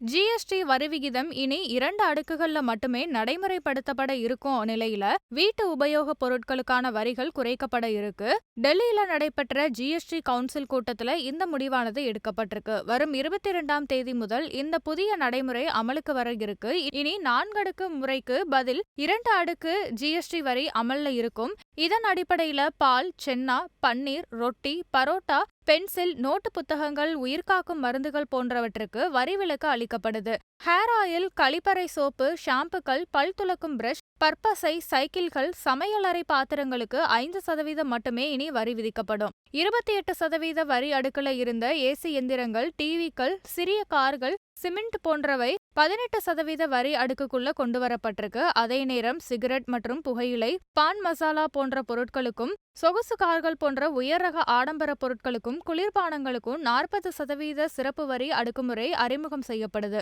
GST வரி விகிதம் இனி 2 அடுக்குகள்ல மட்டுமே நடைமுறைப்படுத்தப்பட இருக்கும் நிலையில வீட்டு உபயோகப் பொருட்களுக்கான வரிகள் குறைக்கப்பட இருக்கு. டெல்லியில நடைபெற்ற ஜிஎஸ்டி கவுன்சில் கூட்டத்துல இந்த முடிவானது எடுக்கப்பட்டிருக்கு. வரும் 22ஆம் தேதி முதல் இந்த புதிய நடைமுறை அமலுக்கு வர இருக்கு. இனி 4 அடுக்கு முறைக்கு பதில் 2 அடுக்கு ஜிஎஸ்டி வரி அமல்ல இருக்கும். இதன் அடிப்படையில பால், சென்னா, பன்னீர், ரொட்டி, பரோட்டா, பென்சில், நோட்டு புத்தகங்கள், உயிர்காக்கும் மருந்துகள் போன்றவற்றுக்கு வரி விலக்கு அளிக்கப்படுது. ஹேர் ஆயில், கழிப்பறை சோப்பு, ஷாம்புக்கள், பல் துலக்கும் பிரஷ், பற்பசை, சைக்கிள்கள், சமையலறை பாத்திரங்களுக்கு 5% மட்டுமே இனி வரி விதிக்கப்படும். 28% வரி அடுக்குல இருந்த ஏசி எந்திரங்கள், டிவிக்கள், சிறிய கார்கள், சிமெண்ட் போன்றவை 18% வரி அடுக்குக்குள்ள கொண்டுவரப்பட்டிருக்கு. அதே நேரம் சிகரெட் மற்றும் புகையிலை, பான் மசாலா போன்ற பொருட்களுக்கும், சொகுசு கார்கள் போன்ற உயர் ரக ஆடம்பர பொருட்களுக்கும், குளிர்பானங்களுக்கும் 40% சிறப்பு வரி அடுக்குமுறை அறிமுகம் செய்யப்படுது.